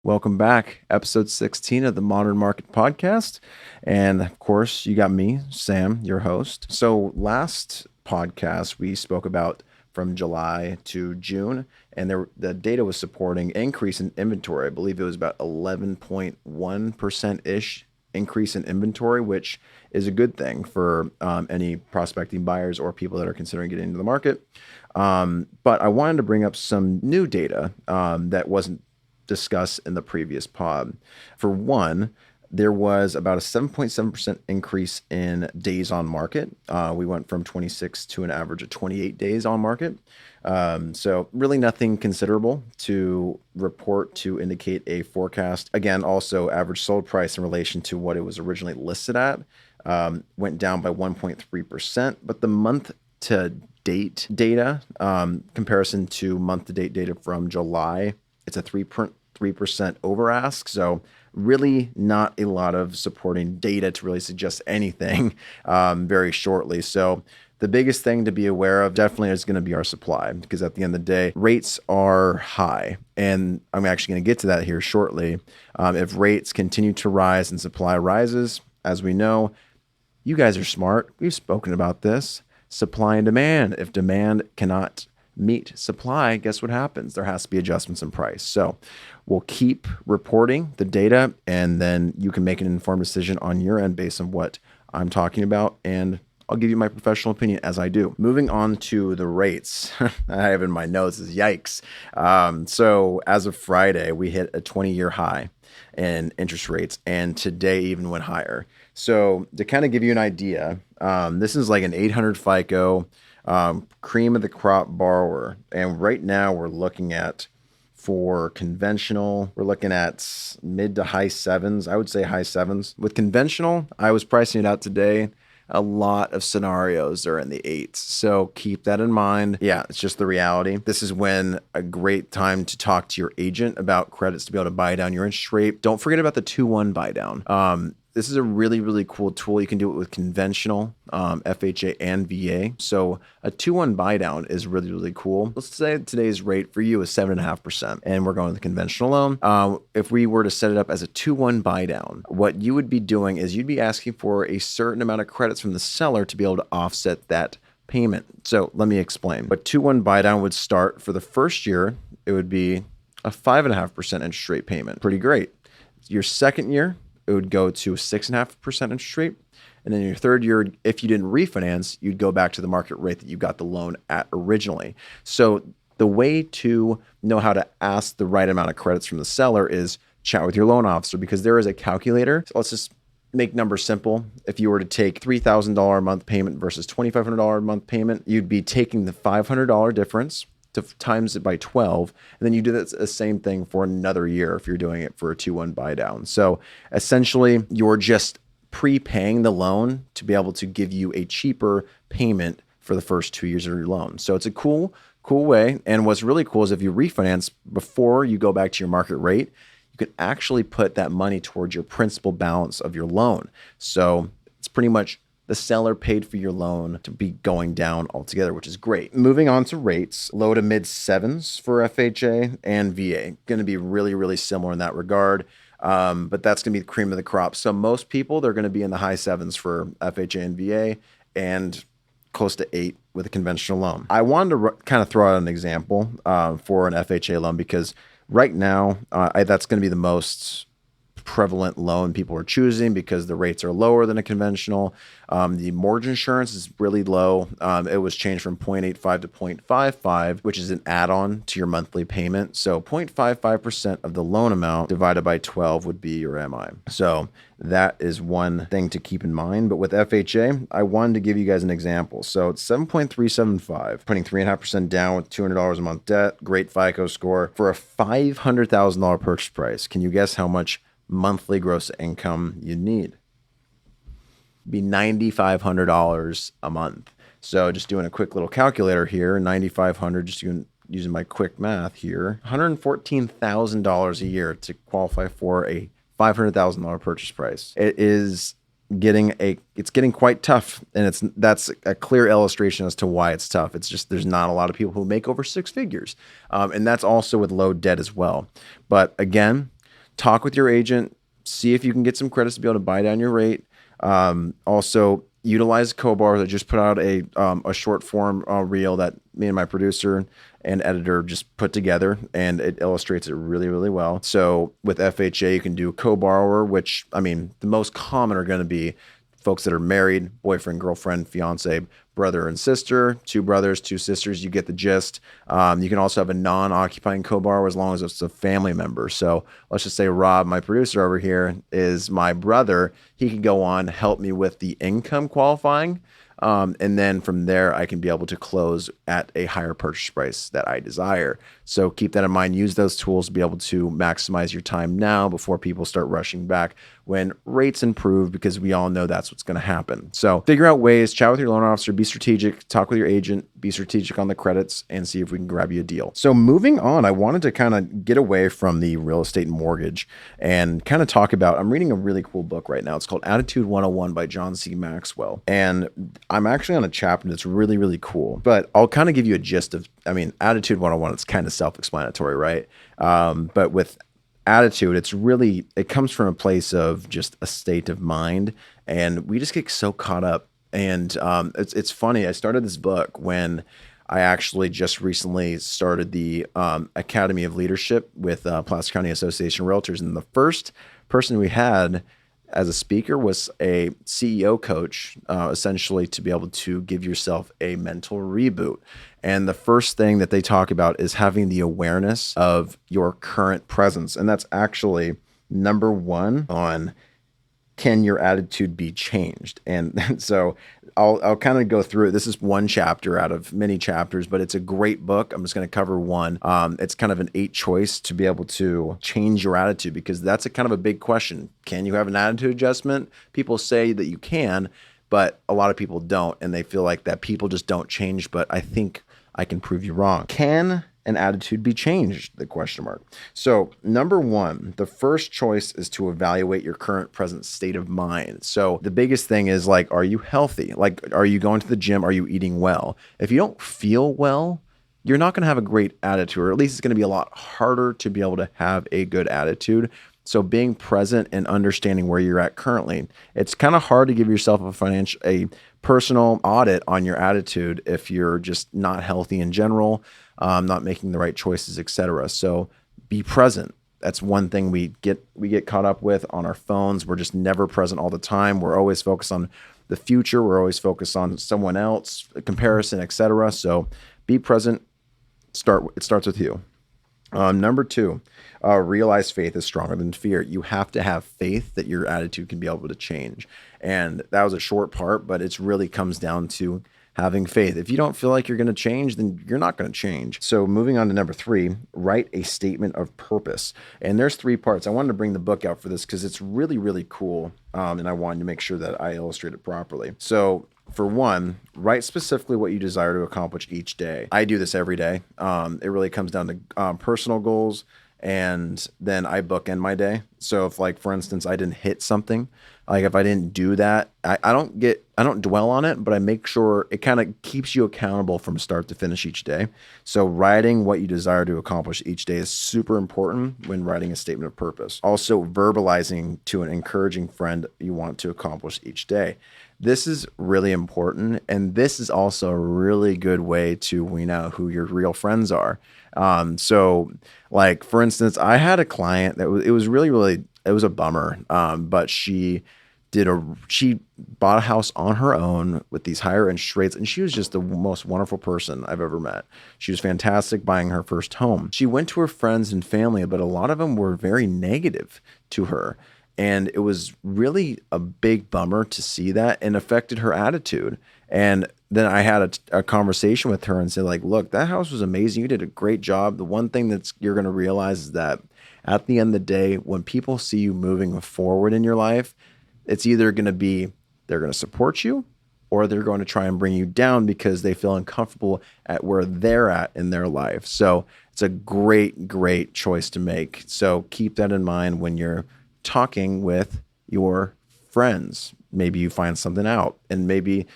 Welcome back. Episode 16 of the Modern Market Podcast. And of course, you got me, Sam, your host. So last podcast, we spoke about from July to June, and the data was supporting increase in inventory. I believe it was about 11.1%-ish increase in inventory, which is a good thing for any prospecting buyers or people that are considering getting into the market. But I wanted to bring up some new data that wasn't discussed in the previous pod. For one, there was about a 7.7% increase in days on market. We went from 26 to an average of 28 days on market. So really nothing considerable to report to indicate a forecast. Again, also average sold price in relation to what it was originally listed at went down by 1.3%, but the month to date data comparison to month to date data from July, it's a 3% over ask. So really not a lot of supporting data to really suggest anything very shortly. So the biggest thing to be aware of definitely is going to be our supply, because at the end of the day, rates are high. And I'm actually going to get to that here shortly. If rates continue to rise and supply rises, as we know, you guys are smart. We've spoken about this. Supply and demand. If demand cannot meet supply, guess what happens? There has to be adjustments in price. So we'll keep reporting the data, and then you can make an informed decision on your end based on what I'm talking about. And I'll give you my professional opinion as I do. Moving on to the rates. I have in my notes is yikes. So as of Friday, we hit a 20-year high in interest rates, and today even went higher. So to kind of give you an idea, this is like an 800 FICO, cream of the crop borrower. And right now we're looking at, for conventional, we're looking at mid to high sevens. I would say high sevens. With conventional, I was pricing it out today. A lot of scenarios are in the eights. So keep that in mind. Yeah, it's just the reality. This is when a great time to talk to your agent about credits to be able to buy down your interest rate. Don't forget about the 2-1 buy down. This is a really, really cool tool. You can do it with conventional, FHA and VA. So a 2-1 buy down is really, really cool. Let's say today's rate for you is 7.5%, and we're going with the conventional loan. If we were to set it up as a 2-1 buy down, what you would be doing is you'd be asking for a certain amount of credits from the seller to be able to offset that payment. So let me explain. But 2-1 buy down would start for the first year. It would be a 5.5% interest rate payment. Pretty great. Your second year, it would go to a 6.5% interest rate. And then your third year, if you didn't refinance, you'd go back to the market rate that you got the loan at originally. So the way to know how to ask the right amount of credits from the seller is chat with your loan officer, because there is a calculator. So let's just make numbers simple. If you were to take $3,000 a month payment versus $2,500 a month payment, you'd be taking the $500 difference to times it by 12, and then you do the same thing for another year if you're doing it for a 2-1 buy down. So essentially, you're just prepaying the loan to be able to give you a cheaper payment for the first 2 years of your loan. So it's a cool way. And what's really cool is if you refinance before you go back to your market rate, you can actually put that money towards your principal balance of your loan. So it's pretty much the seller paid for your loan to be going down altogether, which is great. Moving on to rates, low to mid sevens for FHA and VA. Going to be really, really similar in that regard. But that's going to be the cream of the crop. So most people, they're going to be in the high sevens for FHA and VA, and close to 8 with a conventional loan. I wanted to kind of throw out an example for an FHA loan, because right now, that's going to be the most prevalent loan people are choosing because the rates are lower than a conventional. The mortgage insurance is really low. It was changed from 0.85 to 0.55, which is an add-on to your monthly payment. So 0.55% of the loan amount divided by 12 would be your MI. So that is one thing to keep in mind. But with FHA, I wanted to give you guys an example. So it's 7.375, putting 3.5% down with $200 a month debt, great FICO score for a $500,000 purchase price. Can you guess how much monthly gross income you need? Be $9,500 a month. So just doing a quick little calculator here, 9,500, just using my quick math here, $114,000 a year to qualify for a $500,000 purchase price. It's getting quite tough, and that's a clear illustration as to why it's tough. It's just there's not a lot of people who make over 6 figures, and that's also with low debt as well. But again, talk with your agent, see if you can get some credits to be able to buy down your rate. Also utilize CoBar. That just put out a short form reel that me and my producer and editor just put together, and it illustrates it really, really well. So with FHA, you can do co-borrower, which, I mean, the most common are going to be folks that are married, boyfriend, girlfriend, fiance, brother and sister, two brothers, two sisters. You get the gist. You can also have a non-occupying co-borrower as long as it's a family member. So let's just say Rob, my producer over here, is my brother. He can go on, help me with the income qualifying. And then from there, I can be able to close at a higher purchase price that I desire. So keep that in mind. Use those tools to be able to maximize your time now before people start rushing back when rates improve, because we all know that's what's going to happen. So figure out ways, chat with your loan officer, be strategic, talk with your agent, be strategic on the credits, and see if we can grab you a deal. So moving on, I wanted to kind of get away from the real estate and mortgage and kind of talk about, I'm reading a really cool book right now. It's called Attitude 101 by John C. Maxwell. And I'm actually on a chapter that's really, really cool, but I'll kind of give you a gist of, I mean, Attitude 101, it's kind of self-explanatory, right? But with attitude, it comes from a place of just a state of mind, and we just get so caught up. And it's funny, I started this book when I actually just recently started the Academy of Leadership with Placer County Association of Realtors, and the first person we had as a speaker was a CEO coach, essentially to be able to give yourself a mental reboot. And the first thing that they talk about is having the awareness of your current presence. And that's actually number one on, can your attitude be changed? And so I'll kind of go through it. This is one chapter out of many chapters, but it's a great book. I'm just going to cover one. It's kind of an 8 choice to be able to change your attitude, because that's a kind of a big question. Can you have an attitude adjustment? People say that you can, but a lot of people don't, and they feel like that people just don't change. But I think I can prove you wrong. Can an attitude be changed? The question mark. So number one, the first choice is to evaluate your current present state of mind. So the biggest thing is, like, are you healthy? Like, are you going to the gym? Are you eating well? If you don't feel well, you're not going to have a great attitude, or at least it's going to be a lot harder to be able to have a good attitude. So being present and understanding where you're at currently, it's kind of hard to give yourself a personal audit on your attitude if you're just not healthy in general, not making the right choices, etc. So be present. That's one thing we get caught up with on our phones. We're just never present all the time. We're always focused on the future. We're always focused on someone else, comparison, etc. So be present. It starts with you. Number two, realize faith is stronger than fear. You have to have faith that your attitude can be able to change. And that was a short part, but it really comes down to having faith. If you don't feel like you're going to change, then you're not going to change. So moving on to number 3, write a statement of purpose. And there's 3 parts. I wanted to bring the book out for this because it's really, really cool. And I wanted to make sure that I illustrate it properly. So for one, write specifically what you desire to accomplish each day. I do this every day. It really comes down to personal goals, and then I bookend my day. So if, like, for instance, I didn't hit something, like if I didn't do that, I don't dwell on it, but I make sure it kind of keeps you accountable from start to finish each day. So writing what you desire to accomplish each day is super important when writing a statement of purpose. Also, verbalizing to an encouraging friend you want to accomplish each day. This is really important, and this is also a really good way to wean out who your real friends are. So, like, for instance, I had a client that it was a bummer, but she bought a house on her own with these higher interest rates, and she was just the most wonderful person I've ever met. She was fantastic buying her first home. She went to her friends and family, but a lot of them were very negative to her. And it was really a big bummer to see that, and affected her attitude. And then I had a conversation with her and said, like, look, that house was amazing. You did a great job. The one thing you're going to realize is that at the end of the day, when people see you moving forward in your life, it's either going to be they're going to support you, or they're going to try and bring you down because they feel uncomfortable at where they're at in their life. So it's a great, great choice to make. So keep that in mind when you're talking with your friends. Maybe you find something out, and maybe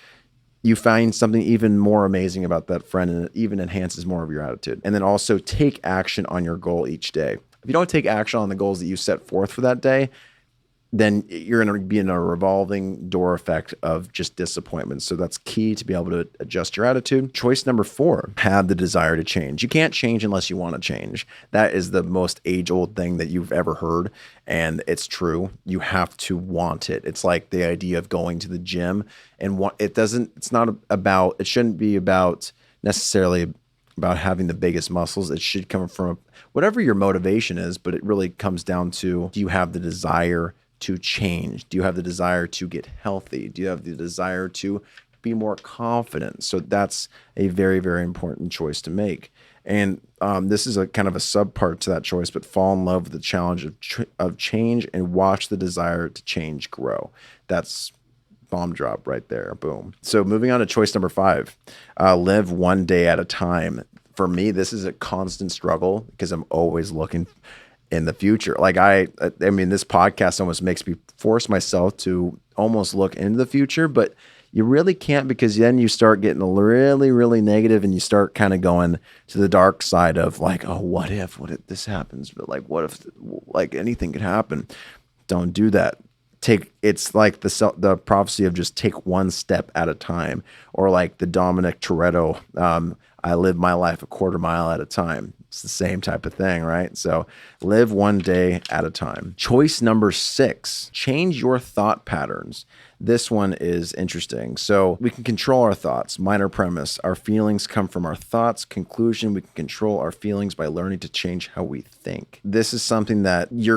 you find something even more amazing about that friend, and it even enhances more of your attitude. And then also take action on your goal each day. if you don't take action on the goals that you set forth for that day, then you're going to be in a revolving door effect of just disappointment. So that's key to be able to adjust your attitude. Choice number 4, have the desire to change. You can't change unless you want to change. That is the most age-old thing that you've ever heard. And it's true. You have to want it. It's like the idea of going to the gym and it shouldn't be about necessarily about having the biggest muscles. It should come from whatever your motivation is, but it really comes down to, do you have the desire to change? Do you have the desire to get healthy? Do you have the desire to be more confident? So that's a very, very important choice to make. And this is a kind of a sub part to that choice, but fall in love with the challenge of change and watch the desire to change grow. That's bomb drop right there. Boom. So moving on to choice number 5, live one day at a time. For me, this is a constant struggle because I'm always looking in the future. Like I mean, this podcast almost makes me force myself to almost look into the future, but you really can't, because then you start getting really, really negative and you start kind of going to the dark side of like, oh, what if this happens? But like, what if like anything could happen? Don't do that. It's like the prophecy of just take one step at a time, or like the Dominic Toretto, I live my life a quarter mile at a time. It's the same type of thing, right? So live one day at a time. Choice number 6, change your thought patterns. This one is interesting. So we can control our thoughts. Minor premise. Our feelings come from our thoughts. Conclusion, we can control our feelings by learning to change how we think. This is something that you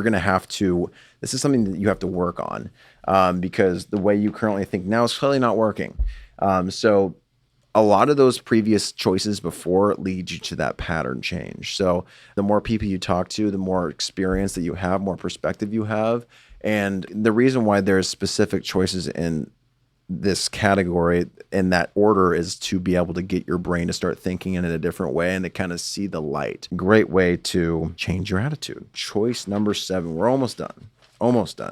have to work on, because the way you currently think now is clearly not working. So a lot of those previous choices before lead you to that pattern change. So the more people you talk to, the more experience that you have, more perspective you have. And the reason why there's specific choices in this category in that order is to be able to get your brain to start thinking in a different way and to kind of see the light. Great way to change your attitude. Choice number 7. We're almost done,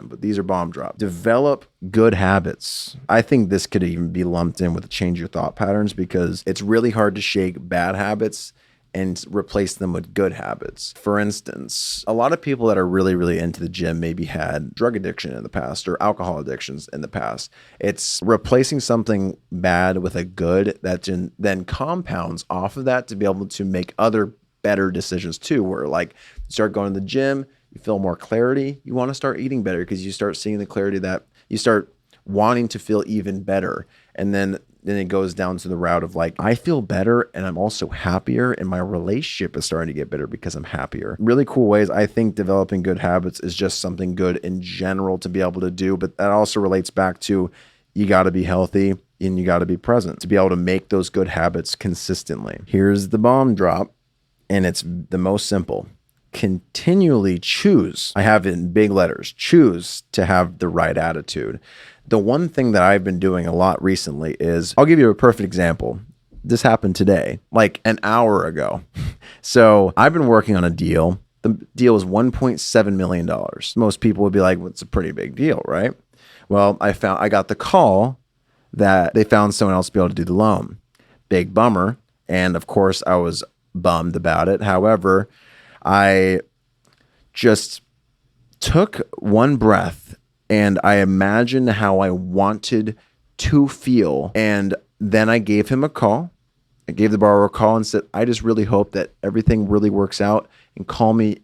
but these are bomb drop. Develop good habits. I think this could even be lumped in with change your thought patterns, because it's really hard to shake bad habits and replace them with good habits. For instance, a lot of people that are really, really into the gym maybe had drug addiction in the past or alcohol addictions in the past. It's replacing something bad with a good that then compounds off of that to be able to make other better decisions too, where like you start going to the gym, you feel more clarity, you want to start eating better because you start seeing the clarity that you start wanting to feel even better. And then it goes down to the route of like, I feel better and I'm also happier and my relationship is starting to get better because I'm happier. Really cool ways. I think developing good habits is just something good in general to be able to do, but that also relates back to you got to be healthy and you got to be present to be able to make those good habits consistently. Here's the bomb drop, and it's the most simple. Continually choose. I have it in big letters. Choose to have the right attitude. The one thing that I've been doing a lot recently is, I'll give you a perfect example. This happened today, like an hour ago. So I've been working on a deal. The deal is $1.7 million. Most people would be like, well, it's a pretty big deal, right? Well, I got the call that they found someone else to be able to do the loan. Big bummer. And of course, I was bummed about it. However, I just took one breath and I imagined how I wanted to feel. And then I gave him a call. I gave the borrower a call and said, I just really hope that everything really works out, and call me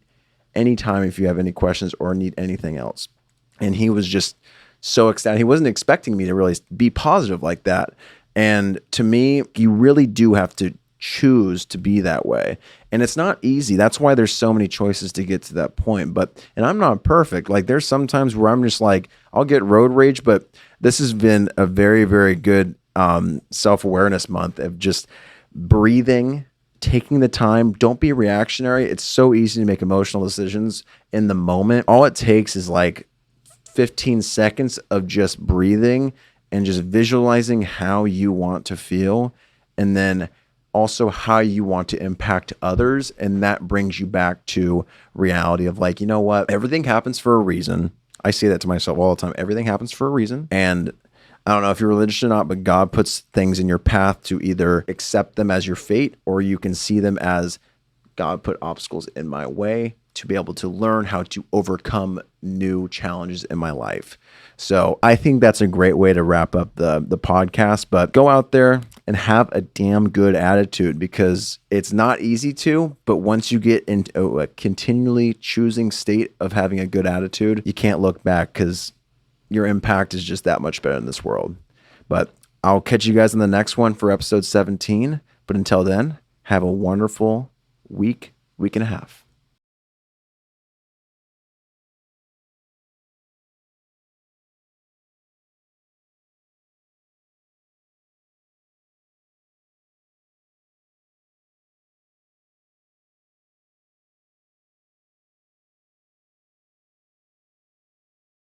anytime if you have any questions or need anything else. And he was just so ecstatic. He wasn't expecting me to really be positive like that. And to me, you really do have to choose to be that way. And it's not easy. That's why there's so many choices to get to that point. And I'm not perfect. Like there's some times where I'm just like, I'll get road rage, but this has been a very, very good self-awareness month of just breathing, taking the time. Don't be reactionary. It's so easy to make emotional decisions in the moment. All it takes is like 15 seconds of just breathing and just visualizing how you want to feel, and then also how you want to impact others. And that brings you back to reality of like, you know what? Everything happens for a reason. I say that to myself all the time. Everything happens for a reason. And I don't know if you're religious or not, but God puts things in your path to either accept them as your fate, or you can see them as God put obstacles in my way to be able to learn how to overcome new challenges in my life. So I think that's a great way to wrap up the podcast. But go out there and have a damn good attitude, because it's not easy to, but once you get into a continually choosing state of having a good attitude, you can't look back, because your impact is just that much better in this world. But I'll catch you guys in the next one for episode 17. But until then, have a wonderful week and a half.